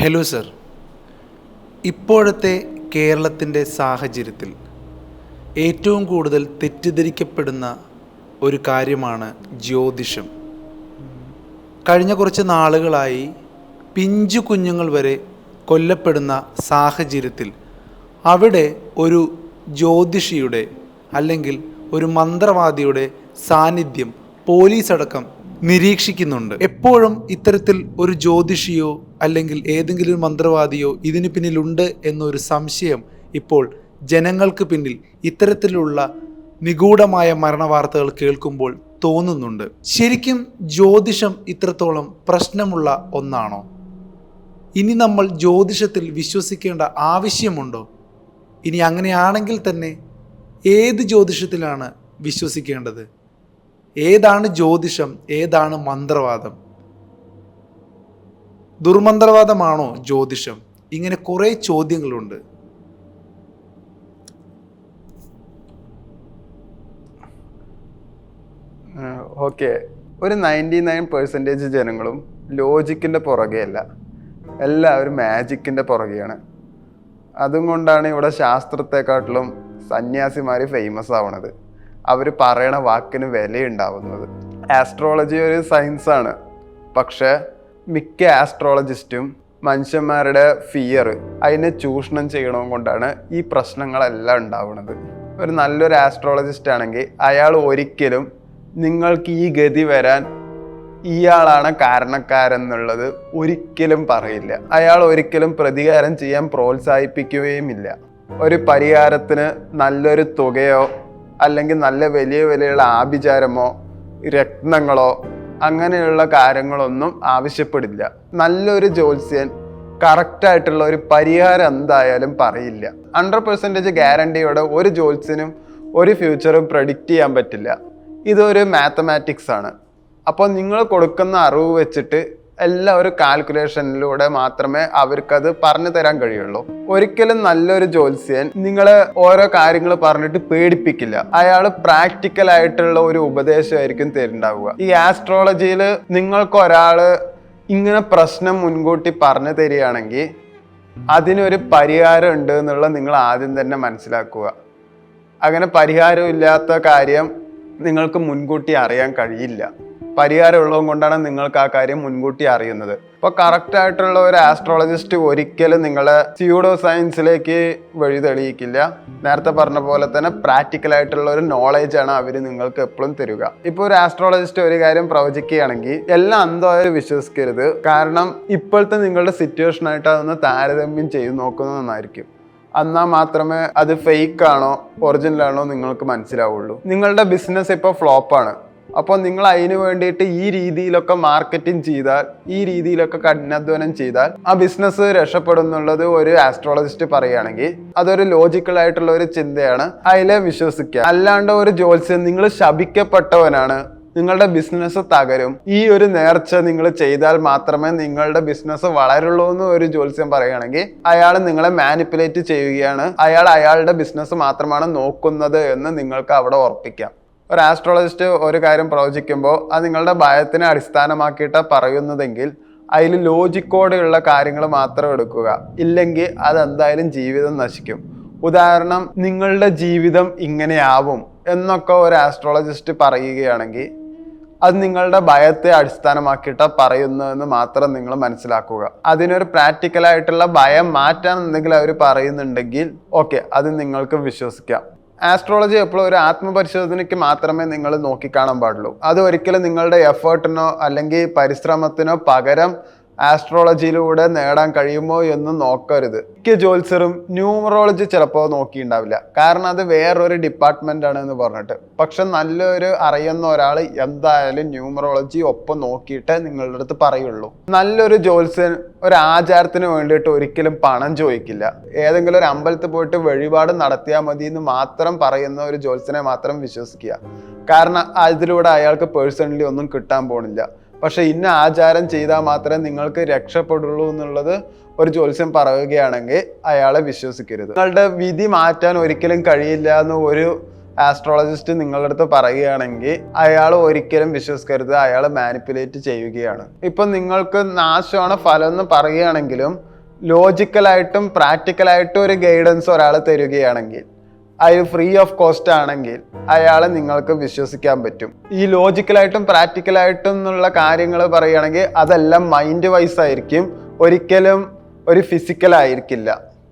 Hello sir, ഇപ്പോഴത്തെ കേരളത്തിൻ്റെ സാഹചര്യത്തിൽ ഏറ്റവും കൂടുതൽ തെറ്റിദ്ധരിക്കപ്പെടുന്ന ഒരു കാര്യമാണ് ജ്യോതിഷം. കഴിഞ്ഞ കുറച്ച് നാളുകളായി പിഞ്ചു കുഞ്ഞുങ്ങൾ വരെ കൊല്ലപ്പെടുന്ന സാഹചര്യത്തിൽ അവിടെ ഒരു ജ്യോതിഷിയുടെ അല്ലെങ്കിൽ ഒരു മന്ത്രവാദിയുടെ സാന്നിധ്യം പോലീസ് അടക്കം നിരീക്ഷിക്കുന്നുണ്ട്. എപ്പോഴും ഇത്തരത്തിൽ ഒരു ജ്യോതിഷിയോ അല്ലെങ്കിൽ ഏതെങ്കിലും ഒരു മന്ത്രവാദിയോ ഇതിന് പിന്നിലുണ്ട് എന്നൊരു സംശയം ഇപ്പോൾ ജനങ്ങൾക്ക് പിന്നിൽ ഇത്തരത്തിലുള്ള നിഗൂഢമായ മരണവാർത്തകൾ കേൾക്കുമ്പോൾ തോന്നുന്നുണ്ട്. ശരിക്കും ജ്യോതിഷം ഇത്രത്തോളം പ്രശ്നമുള്ള ഒന്നാണോ? ഇനി നമ്മൾ ജ്യോതിഷത്തിൽ വിശ്വസിക്കേണ്ട ആവശ്യമുണ്ടോ? ഇനി അങ്ങനെയാണെങ്കിൽ തന്നെ ഏത് ജ്യോതിഷത്തിലാണ് വിശ്വസിക്കേണ്ടത്? ഏതാണ് ജ്യോതിഷം, ഏതാണ് മന്ത്രവാദം? ദുർമന്ത്രവാദമാണോ ജ്യോതിഷം? ഇങ്ങനെ കുറേ ചോദ്യങ്ങളുണ്ട്. ഓക്കെ, ഒരു 99% ജനങ്ങളും ലോജിക്കിൻ്റെ പുറകെയല്ല, എല്ലാവരും മാജിക്കിൻ്റെ പുറകെയാണ്. അതുകൊണ്ടാണ് ഇവിടെ ശാസ്ത്രത്തെക്കാട്ടിലും സന്യാസിമാർ ഫേമസ് ആവണത്. അവർ പറയണ വാക്കിന് വിലയുണ്ടാവുന്നത്. ആസ്ട്രോളജി ഒരു സയൻസാണ്, പക്ഷേ മിക്ക ആസ്ട്രോളജിസ്റ്റും മനുഷ്യന്മാരുടെ ഫിയർ അതിനെ ചൂഷണം ചെയ്യണം കൊണ്ടാണ് ഈ പ്രശ്നങ്ങളെല്ലാം ഉണ്ടാവുന്നത്. ഒരു നല്ലൊരു ആസ്ട്രോളജിസ്റ്റ് ആണെങ്കിൽ അയാൾ ഒരിക്കലും നിങ്ങൾക്ക് ഈ ഗതി വരാൻ ഇയാളാണ് കാരണക്കാരെന്നുള്ളത് ഒരിക്കലും പറയില്ല. അയാൾ ഒരിക്കലും പ്രതികാരം ചെയ്യാൻ പ്രോത്സാഹിപ്പിക്കുകയുമില്ല. ഒരു പരിഹാരത്തിന് നല്ലൊരു തുകയോ അല്ലെങ്കിൽ നല്ല വലിയ വിലയുള്ള ആഭിചാരമോ രത്നങ്ങളോ അങ്ങനെയുള്ള കാര്യങ്ങളൊന്നും ആവശ്യപ്പെടില്ല. നല്ലൊരു ജ്യോത്സ്യൻ കറക്റ്റായിട്ടുള്ള ഒരു പരിഹാരം എന്തായാലും പറയില്ല. 100% ഗ്യാരണ്ടിയോടെ ഒരു ജ്യോത്സ്യനും ഒരു ഫ്യൂച്ചറും പ്രഡിക്റ്റ് ചെയ്യാൻ പറ്റില്ല. ഇതൊരു മാത്തമാറ്റിക്സ് ആണ്. അപ്പോൾ നിങ്ങൾ കൊടുക്കുന്ന അറിവ് വെച്ചിട്ട് എല്ലാവരും കാൽക്കുലേഷനിലൂടെ മാത്രമേ അവർക്കത് പറഞ്ഞു തരാൻ കഴിയുള്ളൂ. ഒരിക്കലും നല്ലൊരു ജ്യോത്സ്യൻ നിങ്ങളെ ഓരോ കാര്യങ്ങൾ പറഞ്ഞിട്ട് പേടിപ്പിക്കില്ല. അയാൾ പ്രാക്ടിക്കൽ ആയിട്ടുള്ള ഒരു ഉപദേശമായിരിക്കും തരുന്നുണ്ടാവുക. ഈ ആസ്ട്രോളജിയിൽ നിങ്ങൾക്ക് ഒരാള് ഇങ്ങനെ പ്രശ്നം മുൻകൂട്ടി പറഞ്ഞു തരികയാണെങ്കിൽ അതിനൊരു പരിഹാരം ഉണ്ട് എന്നുള്ളത് നിങ്ങൾ ആദ്യം തന്നെ മനസ്സിലാക്കുക. അങ്ങനെ പരിഹാരമില്ലാത്ത കാര്യം നിങ്ങൾക്ക് മുൻകൂട്ടി അറിയാൻ കഴിയില്ല. പരിഹാരം ഉള്ളത് കൊണ്ടാണ് നിങ്ങൾക്ക് ആ കാര്യം മുൻകൂട്ടി അറിയുന്നത്. അപ്പോൾ കറക്റ്റായിട്ടുള്ള ഒരു ആസ്ട്രോളജിസ്റ്റ് ഒരിക്കലും നിങ്ങളെ സ്യൂഡോ സയൻസിലേക്ക് വഴി തെളിയിക്കില്ല. നേരത്തെ പറഞ്ഞ പോലെ തന്നെ പ്രാക്ടിക്കലായിട്ടുള്ള ഒരു നോളേജാണ് അവർ നിങ്ങൾക്ക് എപ്പോഴും തരിക. ഇപ്പോൾ ഒരു ആസ്ട്രോളജിസ്റ്റ് ഒരു കാര്യം പ്രവചിക്കുകയാണെങ്കിൽ എല്ലാം അന്ധമായിട്ട് വിശ്വസിക്കരുത്. കാരണം ഇപ്പോഴത്തെ നിങ്ങളുടെ സിറ്റുവേഷനായിട്ട് അതൊന്ന് താരതമ്യം ചെയ്ത് നോക്കുന്നത് നന്നായിരിക്കും. എന്നാൽ മാത്രമേ അത് ഫേക്ക് ആണോ ഒറിജിനലാണോ നിങ്ങൾക്ക് മനസ്സിലാവുള്ളൂ. നിങ്ങളുടെ ബിസിനസ് ഇപ്പോൾ ഫ്ലോപ്പാണ്. അപ്പോൾ നിങ്ങൾ അതിന് വേണ്ടിയിട്ട് ഈ രീതിയിലൊക്കെ മാർക്കറ്റിംഗ് ചെയ്താൽ, ഈ രീതിയിലൊക്കെ കഠിനാധ്വാനം ചെയ്താൽ ആ ബിസിനസ് രക്ഷപ്പെടും എന്നുള്ളത് ഒരു ആസ്ട്രോളജിസ്റ്റ് പറയുകയാണെങ്കിൽ അതൊരു ലോജിക്കൽ ആയിട്ടുള്ള ഒരു ചിന്തയാണ്, അതിലെ വിശ്വസിക്കുക. അല്ലാണ്ട് ഒരു ജ്യോത്സ്യൻ നിങ്ങൾ ശപിക്കപ്പെട്ടവനാണ്, നിങ്ങളുടെ ബിസിനസ് തകരും, ഈ ഒരു നേർച്ച നിങ്ങൾ ചെയ്താൽ മാത്രമേ നിങ്ങളുടെ ബിസിനസ് വളരുള്ളൂ എന്ന് ഒരു ജ്യോത്സ്യം പറയുകയാണെങ്കിൽ അയാൾ നിങ്ങളെ മാനിപ്പുലേറ്റ് ചെയ്യുകയാണ്. അയാളുടെ ബിസിനസ് മാത്രമാണ് നോക്കുന്നത് എന്ന് നിങ്ങൾക്ക് അവിടെ ഉറപ്പിക്കാം. ഒരു ആസ്ട്രോളജിസ്റ്റ് ഒരു കാര്യം പ്രവചിക്കുമ്പോൾ അത് നിങ്ങളുടെ ഭയത്തിനെ അടിസ്ഥാനമാക്കിയിട്ട് പറയുന്നതെങ്കിൽ അതിൽ ലോജിക്കോടെയുള്ള കാര്യങ്ങൾ മാത്രം എടുക്കുക. ഇല്ലെങ്കിൽ അതെന്തായാലും ജീവിതം നശിക്കും. ഉദാഹരണം, നിങ്ങളുടെ ജീവിതം ഇങ്ങനെയാവും എന്നൊക്കെ ഒരു ആസ്ട്രോളജിസ്റ്റ് പറയുകയാണെങ്കിൽ അത് നിങ്ങളുടെ ഭയത്തെ അടിസ്ഥാനമാക്കിയിട്ട് പറയുന്നതെന്ന് മാത്രം നിങ്ങൾ മനസ്സിലാക്കുക. അതിനൊരു പ്രാക്ടിക്കലായിട്ടുള്ള ഭയം മാറ്റാൻ എന്തെങ്കിലും അവർ പറയുന്നുണ്ടെങ്കിൽ ഓക്കെ, അത് നിങ്ങൾക്ക് വിശ്വസിക്കാം. ആസ്ട്രോളജി എപ്പോഴും ഒരു ആത്മപരിശോധനയ്ക്ക് മാത്രമേ നിങ്ങൾ നോക്കിക്കാണാൻ പാടുള്ളൂ. അത് ഒരിക്കലും നിങ്ങളുടെ എഫേർട്ടിനോ അല്ലെങ്കിൽ പരിശ്രമത്തിനോ പകരം ആസ്ട്രോളജിയിലൂടെ നേടാൻ കഴിയുമോ എന്ന് നോക്കരുത്. മിക്ക ജ്യോത്സ്യരും ന്യൂമറോളജി ചിലപ്പോൾ നോക്കിയിട്ടുണ്ടാവില്ല, കാരണം അത് വേറൊരു ഡിപ്പാർട്ട്മെന്റ് ആണ് എന്ന് പറഞ്ഞിട്ട്. പക്ഷെ നല്ലൊരു അറിയുന്ന ഒരാൾ എന്തായാലും ന്യൂമറോളജി ഒപ്പം നോക്കിയിട്ട് നിങ്ങളുടെ അടുത്ത് പറയുള്ളൂ. നല്ലൊരു ജ്യോത്സ്യൻ ഒരു ആചാരത്തിന് വേണ്ടിയിട്ട് ഒരിക്കലും പണം ചോദിക്കില്ല. ഏതെങ്കിലും ഒരു അമ്പലത്തിൽ പോയിട്ട് വഴിപാട് നടത്തിയാൽ മതി എന്ന് മാത്രം പറയുന്ന ഒരു ജ്യോത്സ്യനെ മാത്രം വിശ്വസിക്കുക. കാരണം അതിലൂടെ അയാൾക്ക് പേഴ്സണലി ഒന്നും കിട്ടാൻ പോണില്ല. പക്ഷെ ഇന്ന ആചാരം ചെയ്താൽ മാത്രമേ നിങ്ങൾക്ക് രക്ഷപ്പെടുള്ളൂ എന്നുള്ളത് ഒരു ജ്യോത്സ്യം പറയുകയാണെങ്കിൽ അയാളെ വിശ്വസിക്കരുത്. നിങ്ങളുടെ വിധി മാറ്റാൻ ഒരിക്കലും കഴിയില്ല എന്ന് ഒരു ആസ്ട്രോളജിസ്റ്റ് നിങ്ങളുടെ അടുത്ത് പറയുകയാണെങ്കിൽ അയാൾ ഒരിക്കലും വിശ്വസിക്കരുത്, അയാൾ മാനിപ്പുലേറ്റ് ചെയ്യുകയാണ്. ഇപ്പം നിങ്ങൾക്ക് നാശമാണ് ഫലം എന്ന് പറയുകയാണെങ്കിലും ലോജിക്കലായിട്ടും പ്രാക്ടിക്കലായിട്ടും ഒരു ഗൈഡൻസ് ഒരാൾ തരികയാണെങ്കിൽ, അത് ഫ്രീ ഓഫ് കോസ്റ്റ് ആണെങ്കിൽ അയാളെ നിങ്ങൾക്ക് വിശ്വസിക്കാൻ പറ്റും. ഈ ലോജിക്കലായിട്ടും പ്രാക്ടിക്കലായിട്ടും എന്നുള്ള കാര്യങ്ങൾ പറയുകയാണെങ്കിൽ അതെല്ലാം മൈൻഡ് വൈസ് ആയിരിക്കും, ഒരിക്കലും ഒരു ഫിസിക്കൽ ആയിരിക്കില്ല.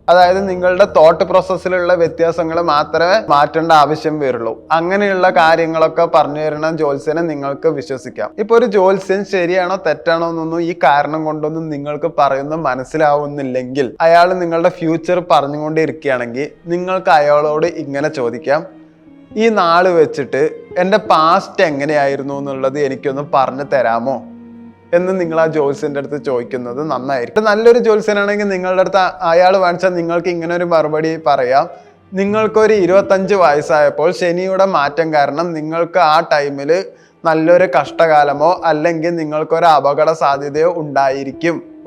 അതായത് നിങ്ങളുടെ തോട്ട് പ്രോസസ്സിലുള്ള വ്യത്യാസങ്ങൾ മാത്രമേ മാറ്റേണ്ട ആവശ്യം വരുള്ളൂ. അങ്ങനെയുള്ള കാര്യങ്ങളൊക്കെ പറഞ്ഞു തരുന്ന ജ്യോത്സ്യനെ നിങ്ങൾക്ക് വിശ്വസിക്കാം. ഇപ്പൊ ഒരു ജ്യോത്സ്യൻ ശരിയാണോ തെറ്റാണോ എന്നൊന്നും ഈ കാരണം കൊണ്ടൊന്നും നിങ്ങൾക്ക് പറയുന്നത് മനസ്സിലാവുന്നില്ലെങ്കിൽ, അയാൾ നിങ്ങളുടെ ഫ്യൂച്ചർ പറഞ്ഞുകൊണ്ടിരിക്കുകയാണെങ്കിൽ നിങ്ങൾക്ക് അയാളോട് ഇങ്ങനെ ചോദിക്കാം: ഈ നാള് വെച്ചിട്ട് എൻ്റെ പാസ്റ്റ് എങ്ങനെയായിരുന്നു എന്നുള്ളത് എനിക്കൊന്ന് പറഞ്ഞു തരാമോ എന്ന് നിങ്ങൾ ആ ജ്യോത്സ്യന്റെ അടുത്ത് ചോദിക്കുന്നത് നന്നായിരിക്കും. നല്ലൊരു ജ്യോത്സ്യനാണെങ്കിൽ നിങ്ങളുടെ അടുത്ത് അയാൾ വാങ്ങിച്ചാൽ നിങ്ങൾക്ക് ഇങ്ങനെ ഒരു മറുപടി പറയാം: നിങ്ങൾക്കൊരു 25 വയസ്സായപ്പോൾ ശനിയുടെ മാറ്റം കാരണം നിങ്ങൾക്ക് ആ ടൈമിൽ നല്ലൊരു കഷ്ടകാലമോ അല്ലെങ്കിൽ നിങ്ങൾക്കൊരു അപകട സാധ്യതയോ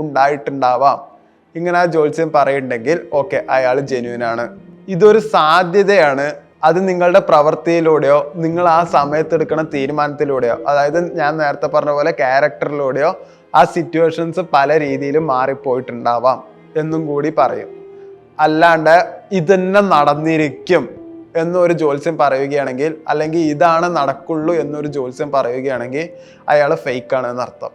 ഉണ്ടായിട്ടുണ്ടാവാം. ഇങ്ങനെ ആ ജ്യോത്സ്യൻ പറയുന്നുണ്ടെങ്കിൽ ഓക്കെ, അയാൾ ജെന്യുവിനാണ്. ഇതൊരു സാധ്യതയാണ്. അത് നിങ്ങളുടെ പ്രവൃത്തിയിലൂടെയോ നിങ്ങൾ ആ സമയത്ത് എടുക്കുന്ന തീരുമാനത്തിലൂടെയോ, അതായത് ഞാൻ നേരത്തെ പറഞ്ഞ പോലെ ക്യാരക്ടറിലൂടെയോ ആ സിറ്റുവേഷൻസ് പല രീതിയിലും മാറിപ്പോയിട്ടുണ്ടാവാം എന്നും കൂടി പറയും. അല്ലാണ്ട് ഇതന്നെ നടന്നിരിക്കും എന്നൊരു ജ്യോത്സ്യൻ പറയുകയാണെങ്കിൽ, അല്ലെങ്കിൽ ഇതാണ് നടക്കുള്ളൂ എന്നൊരു ജ്യോത്സ്യൻ പറയുകയാണെങ്കിൽ അയാൾ ഫേക്കാണ് എന്നർത്ഥം.